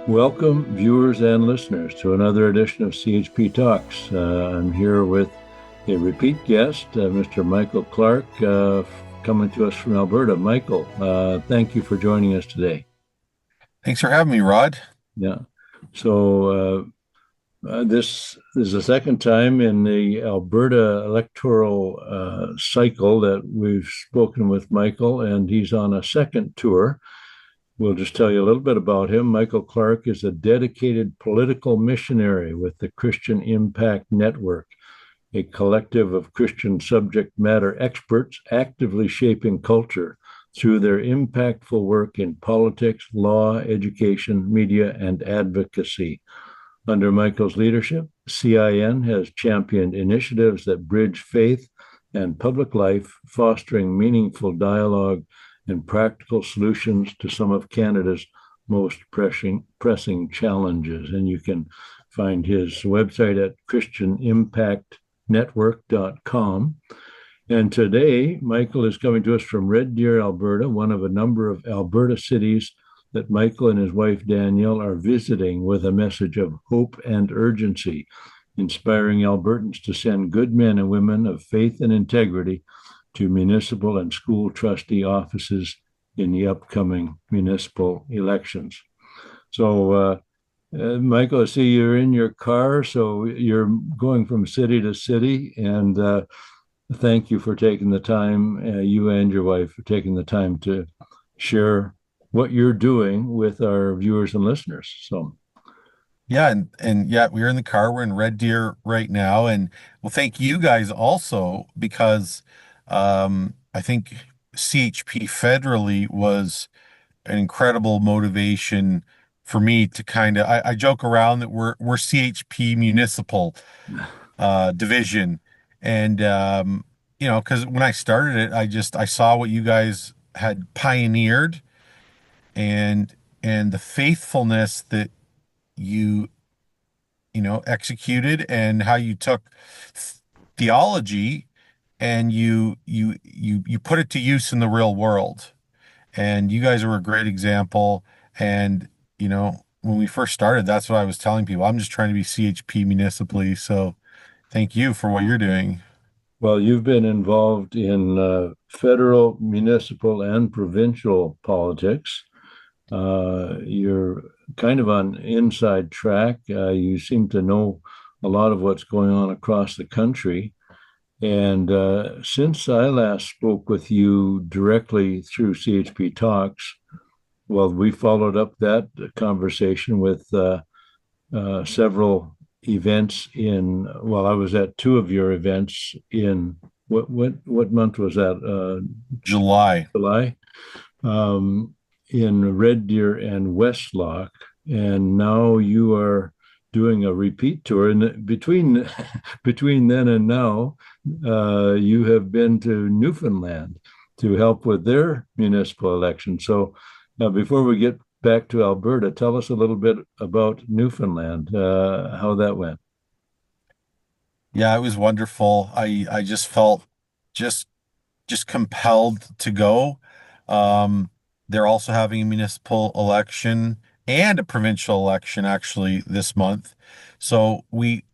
Welcome, viewers and listeners, to another edition of CHP Talks. I'm here with a repeat guest, Mr. Michael Clark, coming to us from Alberta. Michael, thank you for joining us today. Thanks for having me, Rod. Yeah. So, this is the second time in the Alberta electoral cycle that we've spoken with Michael, and he's on a second tour. We'll just tell you a little bit about him. Michael Clark is a dedicated political missionary with the Christian Impact Network, a collective of Christian subject matter experts actively shaping culture through their impactful work in politics, law, education, media, and advocacy. Under Michael's leadership, CIN has championed initiatives that bridge faith and public life, fostering meaningful dialogue and practical solutions to some of Canada's most pressing challenges. And you can find his website at christianimpactnetwork.com. And today, Michael is coming to us from Red Deer, Alberta, one of a number of Alberta cities that Michael and his wife Danielle are visiting with a message of hope and urgency, inspiring Albertans to send good men and women of faith and integrity to municipal and school trustee offices in the upcoming municipal elections. So, Michael, I see you're in your car, so you're going from city to city, and thank you for taking the time, you and your wife, for taking the time to share what you're doing with our viewers and listeners. So, Yeah, we're in the car. We're in Red Deer right now, and well, thank you guys also because I think CHP federally was an incredible motivation for me to kind of. I joke around that we're CHP municipal division, and because when I started it, I saw what you guys had pioneered and the faithfulness that you executed and how you took theology and you put it to use in the real world. And you guys are a great example. And when we first started, that's what I was telling people. I'm just trying to be CHP municipally. So thank you for what you're doing. well, you've been involved in federal, municipal, and provincial politics. You're kind of on inside track. You seem to know a lot of what's going on across the country. And since I last spoke with you directly through CHP Talks, well, we followed up that conversation with several events in, well, I was at two of your events in what month was that? July. July. In Red Deer and Westlock, and now you are doing a repeat tour. And between between then and now, you have been to Newfoundland to help with their municipal election. So, before we get back to Alberta, tell us a little bit about Newfoundland, how that went. Yeah, it was wonderful. I just felt just just compelled to go. They're also having a municipal election and a provincial election actually this month. So we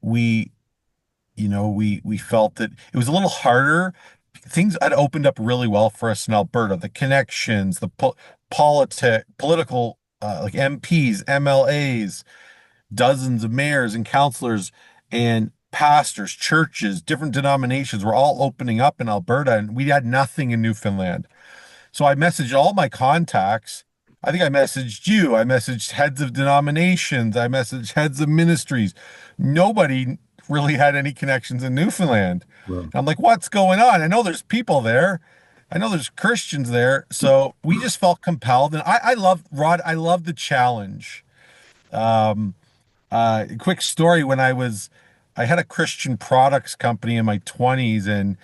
felt that it was a little harder. Things had opened up really well for us in Alberta. The connections, the political like MPs, MLAs, dozens of mayors and councilors and pastors, churches, different denominations were all opening up in Alberta, and we had nothing in Newfoundland. So I messaged all my contacts. I think I messaged you. I messaged heads of denominations. I messaged heads of ministries. Nobody really had any connections in Newfoundland. Well, I'm like, what's going on? I know there's people there. I know there's Christians there. So we just felt compelled. And I love, Rod, I love the challenge. Um, quick story I had a Christian products company in my 20s and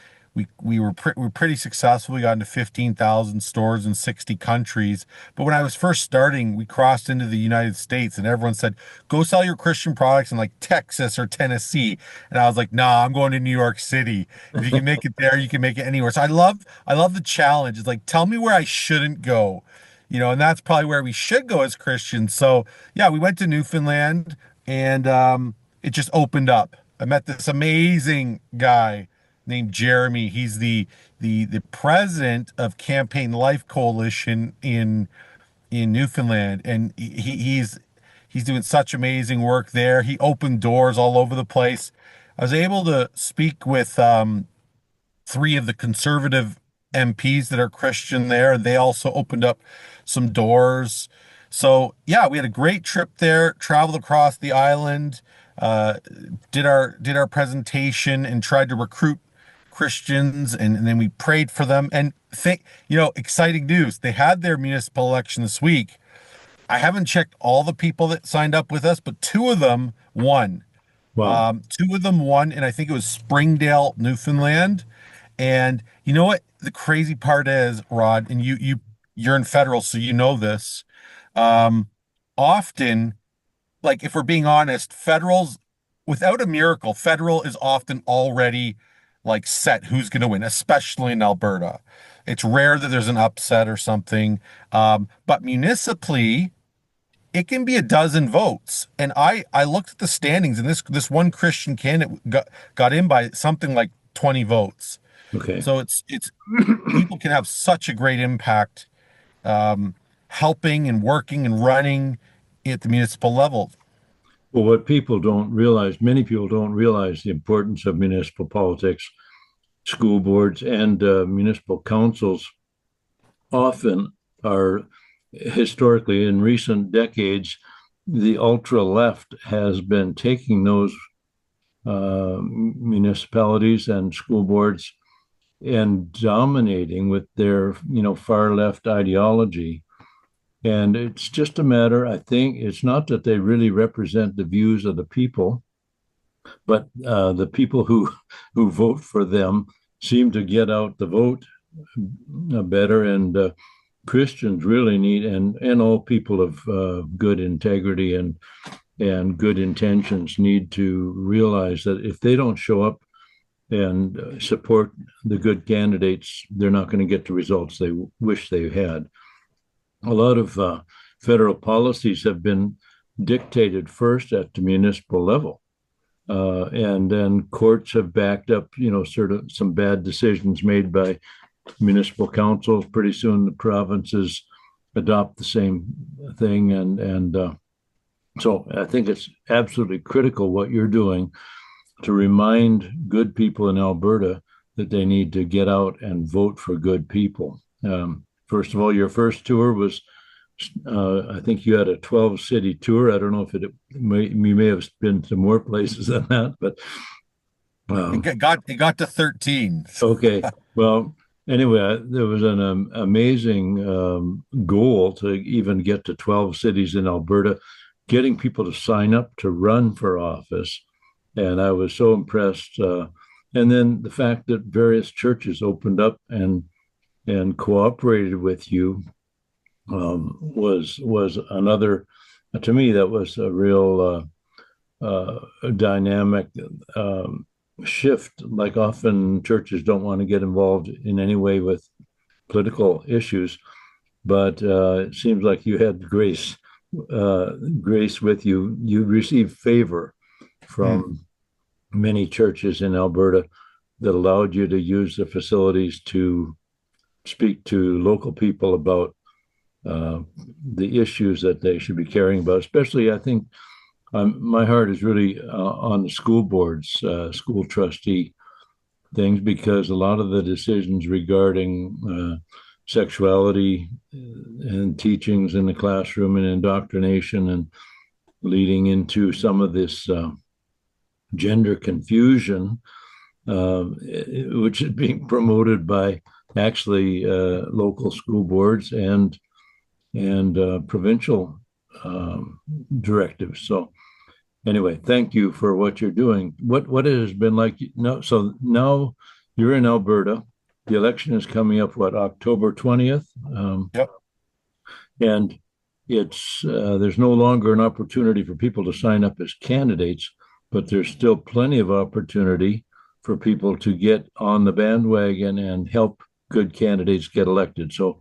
we were pretty successful. We got into 15,000 stores in 60 countries. But when I was first starting, we crossed into the United States and everyone said, go sell your Christian products in like Texas or Tennessee. And I was like, nah, I'm going to New York City. If you can make it there, you can make it anywhere. So I love the challenge. It's like, tell me where I shouldn't go. and that's probably where we should go as Christians. So yeah, we went to Newfoundland, and it just opened up. I met this amazing guy named Jeremy. He's the president of Campaign Life Coalition in Newfoundland, and he's doing such amazing work there. He opened doors all over the place. I was able to speak with three of the conservative MPs that are Christian there. They also opened up some doors. So yeah, we had a great trip there, traveled across the island, uh, did our presentation and tried to recruit Christians, and then we prayed for them. And exciting news. They had their municipal election this week. I haven't checked all the people that signed up with us, but two of them won. Wow. Two of them won, and I think it was Springdale, Newfoundland. And you know what? The crazy part is, Rod, and you're in federal, so you know this. Um, Often, like if we're being honest, federals, without a miracle, federal is often already like set who's going to win, especially in Alberta. It's rare that there's an upset or something. But municipally, it can be a dozen votes. And I looked at the standings, and this one Christian candidate got in by something like 20 votes. Okay. So it's people can have such a great impact, helping and working and running at the municipal level. Well, what people don't realize, many people don't realize the importance of municipal politics. School boards and municipal councils often are historically in recent decades, the ultra left has been taking those municipalities and school boards and dominating with their far left ideology. And it's just a matter, I think, it's not that they really represent the views of the people, but the people who vote for them seem to get out the vote better. And Christians really need, and all people of good integrity and good intentions need to realize that if they don't show up and support the good candidates, they're not going to get the results they wish they had. A lot of federal policies have been dictated first at the municipal level. And then courts have backed up, sort of some bad decisions made by municipal councils. Pretty soon the provinces adopt the same thing. And so I think it's absolutely critical what you're doing to remind good people in Alberta that they need to get out and vote for good people. First of all, your first tour was, I think you had a 12-city tour. I don't know if you may have been to more places than that, but It got to 13. okay. Well, anyway, there was an amazing goal to even get to 12 cities in Alberta, getting people to sign up to run for office. And I was so impressed. And then the fact that various churches opened up and cooperated with you was another, to me, that was a real dynamic shift. Like often churches don't want to get involved in any way with political issues, but it seems like you had grace with you. You received favor from many churches in Alberta that allowed you to use the facilities to speak to local people about the issues that they should be caring about. Especially, I think my heart is really on the school boards, school trustee things, because a lot of the decisions regarding sexuality and teachings in the classroom and indoctrination and leading into some of this gender confusion, which is being promoted by actually local school boards and provincial directives. So anyway, thank you for what you're doing. What it has been like. No, so now you're in Alberta. The election is coming up, October 20th? Yep. And it's there's no longer an opportunity for people to sign up as candidates, but there's still plenty of opportunity for people to get on the bandwagon and help good candidates get elected. So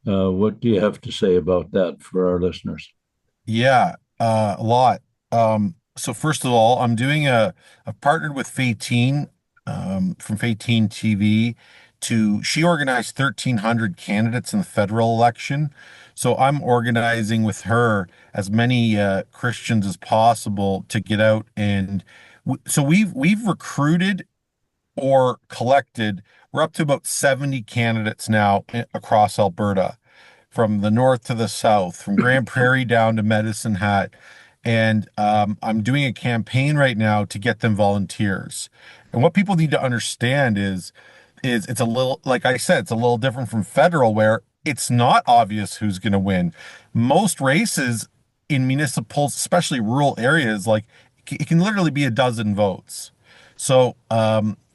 What do you have to say about that for our listeners? Yeah, a lot. So first of all, I've partnered with Fateen, from Fateen TV she organized 1,300 candidates in the federal election. So I'm organizing with her as many Christians as possible to get out and so we've recruited or collected, we're up to about 70 candidates now across Alberta, from the north to the south, from Grand Prairie down to Medicine Hat. And I'm doing a campaign right now to get them volunteers. And what people need to understand is it's a little, like I said, it's a little different from federal where it's not obvious who's going to win. Most races in municipals, especially rural areas, like it can literally be a dozen votes. So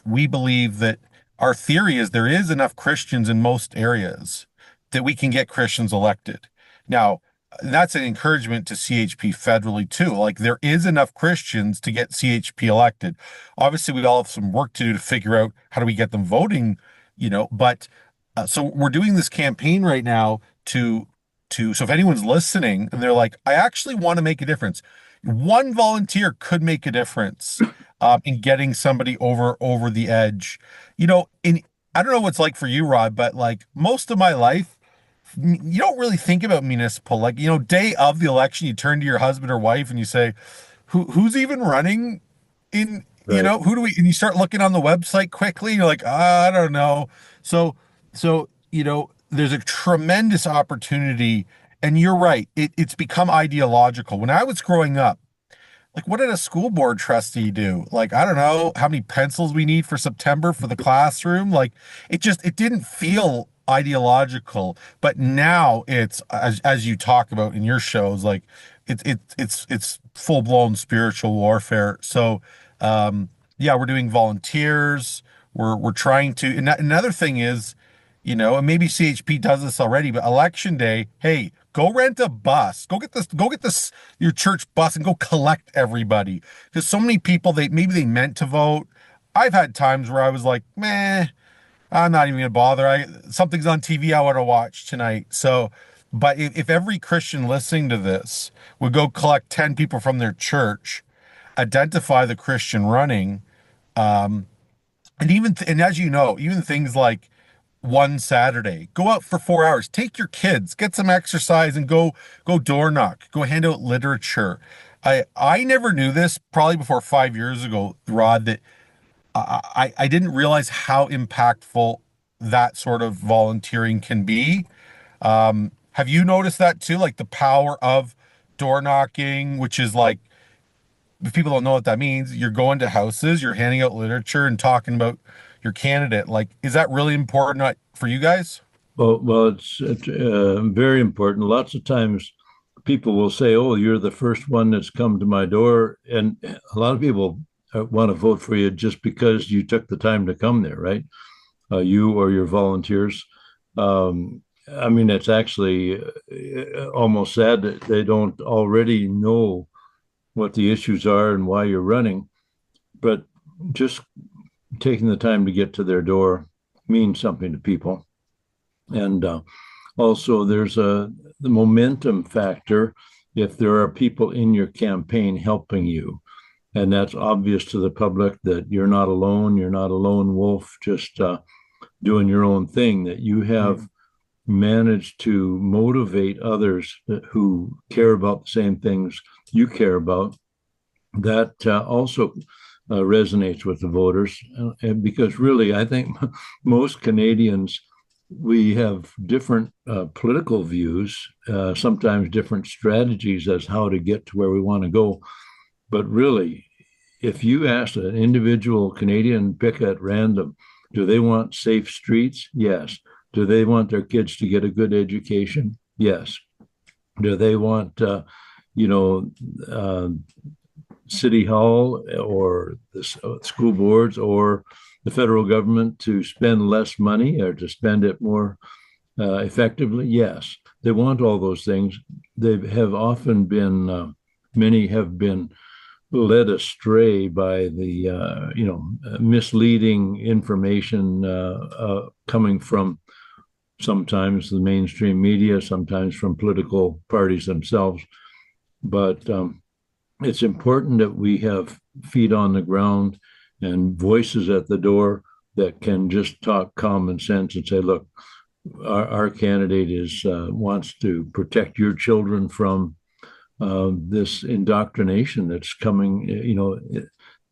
we believe that our theory is there is enough Christians in most areas that we can get Christians elected. Now, that's an encouragement to CHP federally too. Like there is enough Christians to get CHP elected. Obviously, we all have some work to do to figure out how do we get them voting, but so we're doing this campaign right now so if anyone's listening and they're like, I actually want to make a difference, one volunteer could make a difference in getting somebody over the edge. In I don't know what it's like for you, Rod, but like most of my life, you don't really think about municipal. Like, day of the election, you turn to your husband or wife and you say, who's even running in, Right. who do we, and you start looking on the website quickly. And you're like, I don't know. So, there's a tremendous opportunity. And you're right. It's become ideological. When I was growing up, like, what did a school board trustee do? Like, I don't know how many pencils we need for September for the classroom. Like, it didn't feel ideological. But now it's as you talk about in your shows, like it's full blown spiritual warfare. So, yeah, we're doing volunteers. We're trying to. And another thing is, and maybe CHP does this already, but election day, hey, go rent a bus. Go get this your church bus and go collect everybody. Because so many people they meant to vote. I've had times where I was like, meh, I'm not even gonna bother. Something's on TV I want to watch tonight. So, but if every Christian listening to this would go collect 10 people from their church, identify the Christian running, and and as you know, even things like one Saturday, go out for 4 hours, take your kids, get some exercise, and go door knock, go hand out literature. I never knew this probably before 5 years ago, Rod, that I didn't realize how impactful that sort of volunteering can be. Have you noticed that too? Like the power of door knocking, which is like, if people don't know what that means, you're going to houses, you're handing out literature and talking about your candidate. Like, is that really important for you guys? Well, it's very important. Lots of times people will say, "Oh, you're the first one that's come to my door," and a lot of people want to vote for you just because you took the time to come there, right? You or your volunteers. I mean, it's actually almost sad that they don't already know what the issues are and why you're running, but just taking the time to get to their door means something to people. And also, there's the momentum factor if there are people in your campaign helping you. And that's obvious to the public that you're not alone. You're not a lone wolf just doing your own thing, that you have managed to motivate others who care about the same things you care about. That also resonates with the voters. And because really, I think most Canadians, we have different political views, sometimes different strategies as how to get to where we want to go. But really, if you ask an individual Canadian, pick at random, do they want safe streets? Yes. Do they want their kids to get a good education? Yes. Do they want, you know, uh, city hall or the school boards or the federal government to spend less money or to spend it more effectively? Yes, they want all those things. They have often been, many have been led astray by the, misleading information coming from sometimes the mainstream media, sometimes from political parties themselves. But it's important that we have feet on the ground and voices at the door that can just talk common sense and say, look, our candidate is wants to protect your children from this indoctrination that's coming.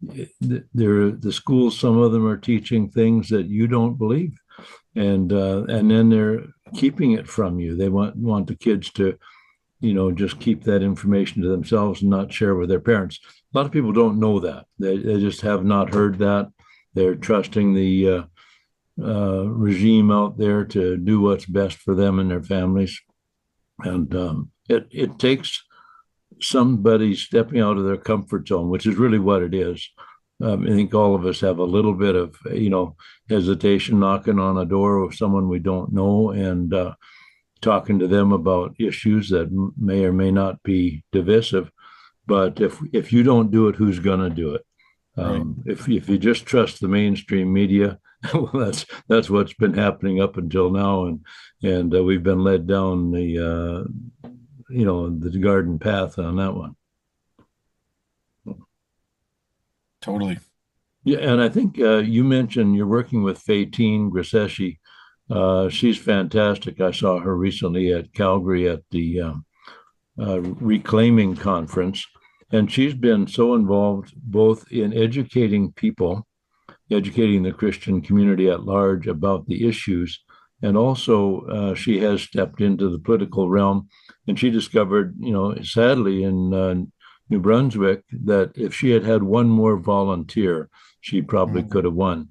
The schools, some of them are teaching things that you don't believe, and then they're keeping it from you. They want the kids to just keep that information to themselves and not share with their parents. A lot of people don't know that. They just have not heard that. They're trusting the regime out there to do what's best for them and their families. And it takes somebody stepping out of their comfort zone, which is really what it is. I think all of us have a little bit of, hesitation knocking on a door of someone we don't know and talking to them about issues that may or may not be divisive. But if you don't do it, who's going to do it? Right. If you just trust the mainstream media, well, that's what's been happening up until now, and we've been led down the garden path on that one. Totally. Yeah, and I think you mentioned you're working with Faitine Grasseshi. She's fantastic. I saw her recently at Calgary at the Reclaiming Conference, and she's been so involved both in educating the Christian community at large about the issues, and also she has stepped into the political realm, and she discovered, sadly in New Brunswick, that if she had had one more volunteer, she probably Mm. could have won.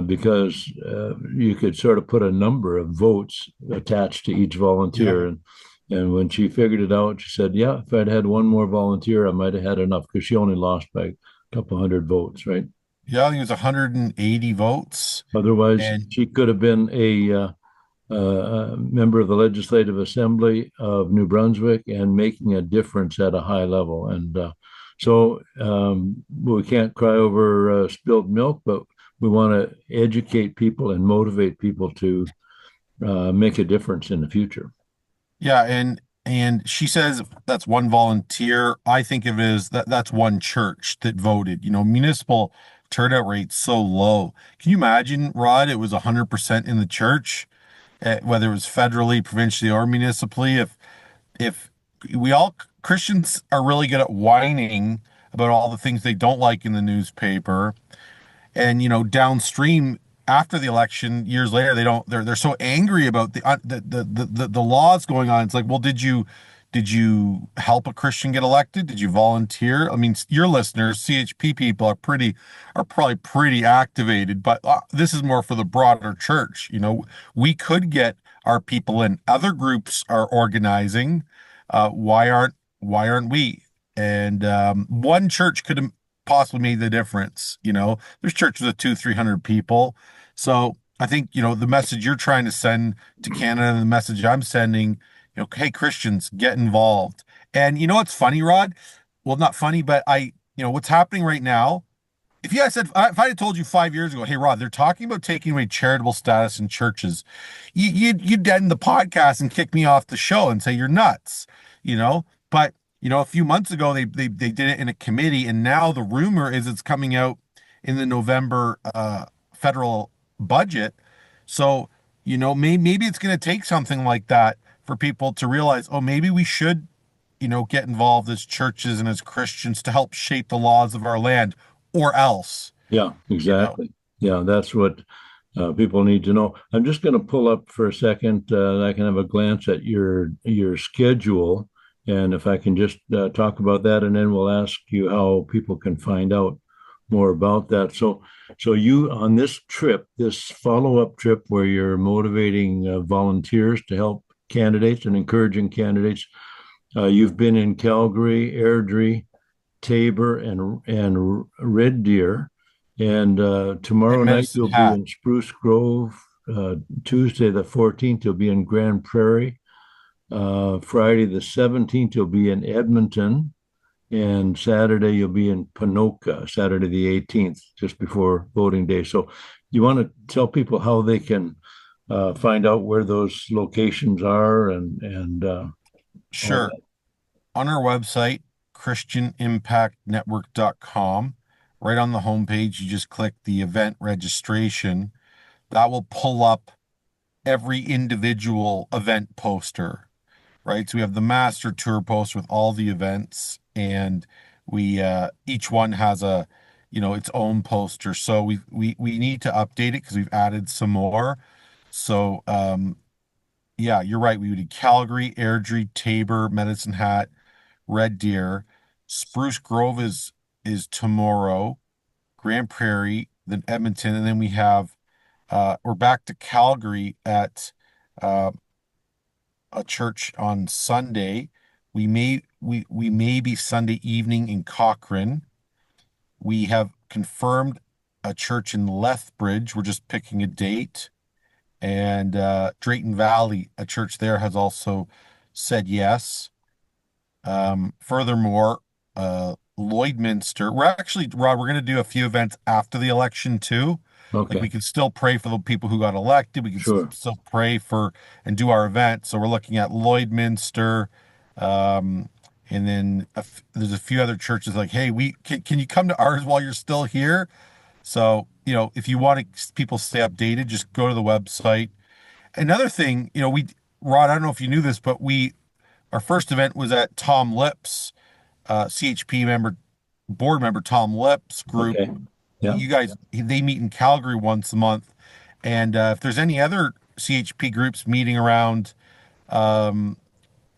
Because you could sort of put a number of votes attached to each volunteer, Yeah. and when she figured it out, she said, "Yeah, if I'd had one more volunteer, I might have had enough." Because she only lost by a couple hundred votes, right? Yeah, I think it was 180 votes. Otherwise, And she could have been a member of the Legislative Assembly of New Brunswick and making a difference at a high level. And we can't cry over spilled milk, but we want to educate people and motivate people to make a difference in the future. yeah, and she says that's one volunteer. I think of it as that's one church that voted. Municipal turnout rate's so low. Can you imagine, Rod? It was 100% in the church, whether it was federally, provincially, or municipally. If we all Christians are really good at whining about all the things they don't like in the newspaper, and downstream after the election years later they're so angry about the laws going on. It's like, well, did you help a Christian get elected? Did you volunteer? I mean, your listeners, CHP people, are probably pretty activated, but this is more for the broader church. We could get our people in. Other groups are organizing. Why aren't we? And one church could have possibly made the difference. There's churches with 300 people. So I think, the message you're trying to send to Canada and the message I'm sending, hey, Christians, get involved. And what's funny, Rod? Well, not funny, but what's happening right now. If I had told you 5 years ago, hey, Rod, they're talking about taking away charitable status in churches, you'd end the podcast and kick me off the show and say you're nuts, But a few months ago they did it in a committee, and now the rumor is it's coming out in the November federal budget. So maybe it's going to take something like that for people to realize, oh, maybe we should get involved as churches and as Christians to help shape the laws of our land, or else, Yeah, you know. exactly. Yeah, that's what people need to know. I'm just going to pull up for a second. I can have a glance at your schedule, and if I can just talk about that, and then we'll ask you how people can find out more about that. So you on this trip, this follow-up trip, where you're motivating volunteers to help candidates and encouraging candidates. You've been in Calgary, Airdrie, Tabor, and Red Deer. And tomorrow And night Medicine you'll be Hat. in Spruce Grove. Tuesday the 14th you'll be in Grand Prairie. Friday the 17th you'll be in Edmonton, and Saturday you'll be in Ponoka. Saturday the 18th, just before voting day. So you want to tell people how they can find out where those locations are and all Sure. that? On our website, christianimpactnetwork.com, right on the homepage, you just click the event registration. That will pull up every individual event poster, right? So we have the master tour poster with all the events, and we each one has its own poster. So we need to update it because we've added some more. So yeah, you're right. We did Calgary, Airdrie, Tabor, Medicine Hat, Red Deer. Spruce Grove is tomorrow, Grand Prairie, then Edmonton, and then we're back to Calgary at uh, a church on Sunday. We may be Sunday evening in Cochrane. We have confirmed a church in Lethbridge. We're just picking a date. And Drayton Valley, a church there, has also said yes. Furthermore, Lloydminster, we're actually, Rod, we're going to do a few events after the election too. Like we Okay, can still pray for the people who got elected. We can sure. still pray for and do our event. So we're looking at Lloydminster, um, and then there's a few other churches like, hey, we can you come to ours while you're still here? So if you want people to stay updated, just go to the website. Another thing, Rod, I don't know if you knew this, but our first event was at Tom Lips, CHP board member Tom Lips group. Okay, yeah, You guys, they meet in Calgary once a month. And if there's any other CHP groups meeting around um,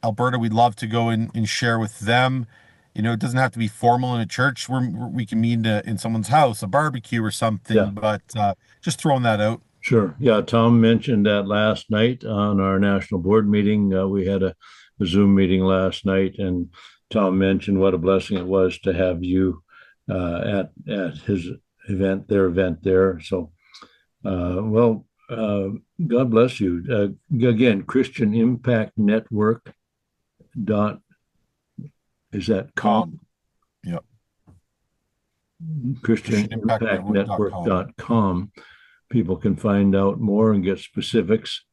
Alberta, we'd love to go in and share with them. It doesn't have to be formal in a church. We can meet in someone's house, a barbecue or yeah. something, but just throwing that out. Sure. Yeah, Tom mentioned that last night on our national board meeting. We had a Zoom meeting last night, and Tom mentioned what a blessing it was to have you at his event, their event there. So, well, God bless you. Again, Christian Impact Network dot is that com? Com. Yep. Christian Impact Network ChristianImpactNetwork.com. dot com. People can find out more and get specifics.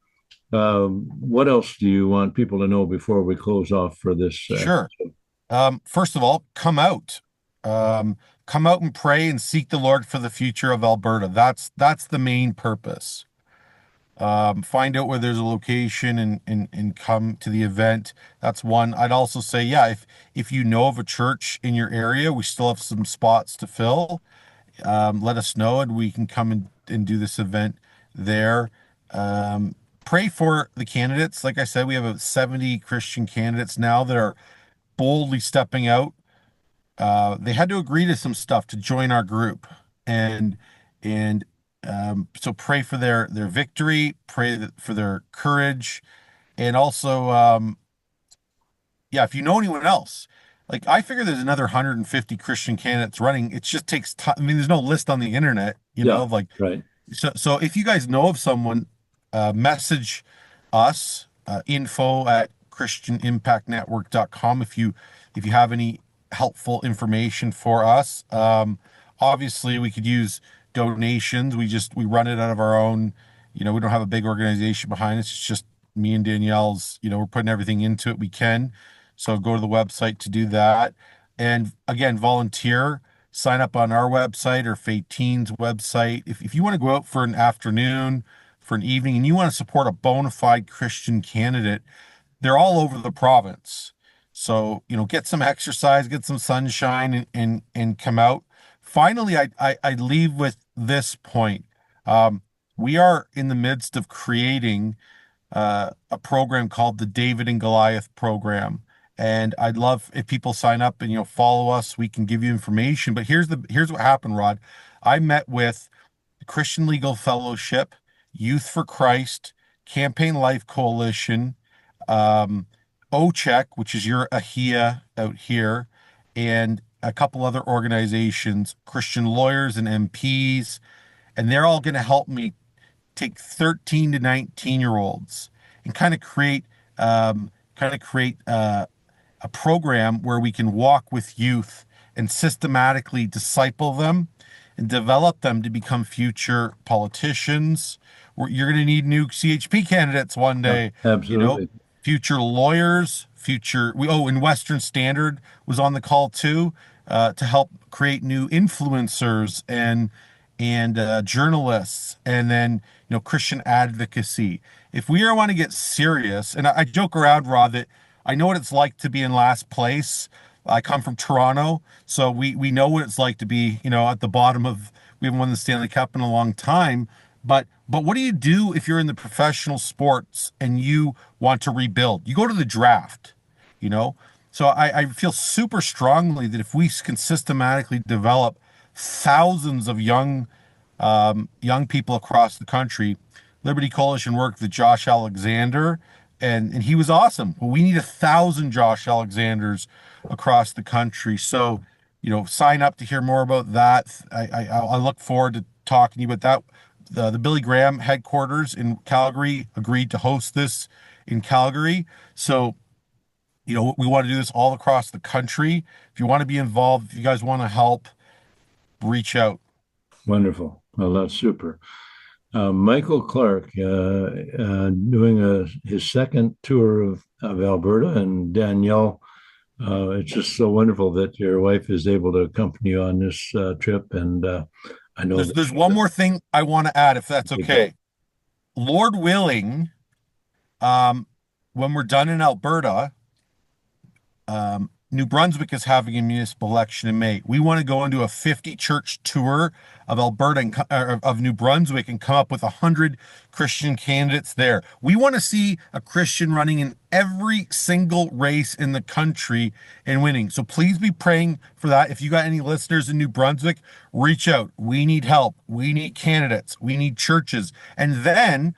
What else do you want people to know before we close off for this Sure. episode? First of all, come out. Um, Come out and pray and seek the Lord for the future of Alberta. That's the main purpose. Find out where there's a location and come to the event. That's one. I'd also say, yeah, if you know of a church in your area, we still have some spots to fill. Let us know and we can come and do this event there. Um, Pray for the candidates. Like I said, we have 70 Christian candidates now that are boldly stepping out. They had to agree to some stuff to join our group, and so pray for their victory, for their courage, and also yeah, if you know anyone else, like I figure there's another 150 Christian candidates running. It just takes time. I mean, there's no list on the internet, Yeah, of like right. so if you guys know of someone, message us, info at christianimpactnetwork.com if you have any helpful information for us. Obviously we could use donations. We run it out of our own, we don't have a big organization behind us. It's just me and Danielle's, we're putting everything into it we can. So go to the website to do that. And again, volunteer sign up on our website or Fate Teens website. If you want to go out for an afternoon, for an evening, and you want to support a bona fide Christian candidate, they're all over the province. So, get some exercise, get some sunshine and come out. Finally, I leave with this point. We are in the midst of creating a program called the David and Goliath program. And I'd love if people sign up and follow us. We can give you information. But here's what happened, Rod. I met with the Christian Legal Fellowship, Youth for Christ, Campaign Life Coalition, um, OCHEC, which is your AHIA out here, and a couple other organizations, Christian lawyers and MPs, and they're all going to help me take 13 to 19-year olds and kind of create a program where we can walk with youth and systematically disciple them and develop them to become future politicians. You're going to need new CHP candidates one Yeah, day, you know, absolutely. future lawyers, and Western Standard was on the call too, to help create new influencers and journalists, and then Christian advocacy. If we want to get serious, and I joke around, Rod, that I know what it's like to be in last place. I come from Toronto, so we know what it's like to be at the bottom of. We haven't won the Stanley Cup in a long time, but what do you do if you're in the professional sports and you want to rebuild? You go to the draft, you know. So I feel super strongly that if we can systematically develop thousands of young people across the country. Liberty Coalition worked with Josh Alexander, and he was awesome. Well, we need 1,000 Josh Alexanders across the country. So, sign up to hear more about that. I look forward to talking to you about that. The Billy Graham headquarters in Calgary agreed to host this in Calgary. So, we want to do this all across the country. If you want to be involved, if you guys want to help, reach out. Wonderful. Well, that's super. Michael Clark doing his second tour of Alberta, and Danielle, it's just so wonderful that your wife is able to accompany you on this trip. And I know There's one more thing I want to add, if that's okay. Lord willing, when we're done in Alberta, New Brunswick is having a municipal election in May. We want to go into a 50 church tour of Alberta and of New Brunswick and come up with 100 Christian candidates there. We want to see a Christian running in every single race in the country and winning. So please be praying for that. If you got any listeners in New Brunswick, reach out. We need help. We need candidates. We need churches. And then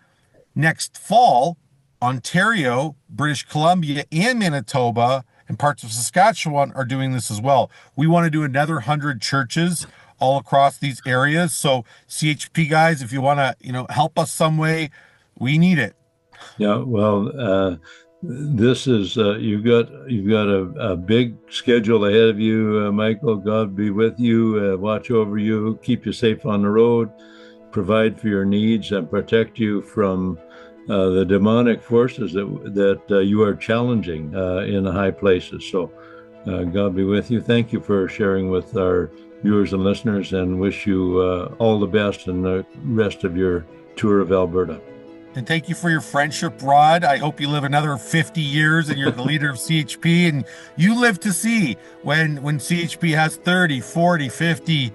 next fall, Ontario, British Columbia, and Manitoba and parts of Saskatchewan are doing this as well. We want to do another 100 churches all across these areas. So CHP guys, if you want to, help us some way, we need it. Yeah, well, this is you've got a big schedule ahead of you, Michael. God be with you, watch over you, keep you safe on the road, provide for your needs, and protect you from the demonic forces that you are challenging in the high places. So God be with you. Thank you for sharing with our viewers and listeners, and wish you all the best in the rest of your tour of Alberta. And thank you for your friendship, Rod. I hope you live another 50 years and you're the leader of CHP, and you live to see when CHP has 30, 40, 50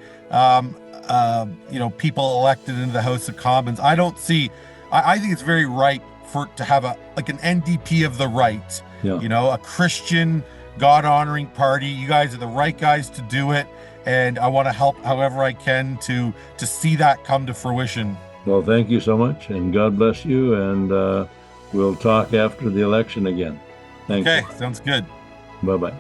people elected into the House of Commons. I think it's very right to have an NDP of the right, a Christian, God-honoring party. You guys are the right guys to do it, and I want to help however I can to see that come to fruition. Well, thank you so much, and God bless you, and we'll talk after the election again. Thank you. Okay, sounds good. Bye-bye.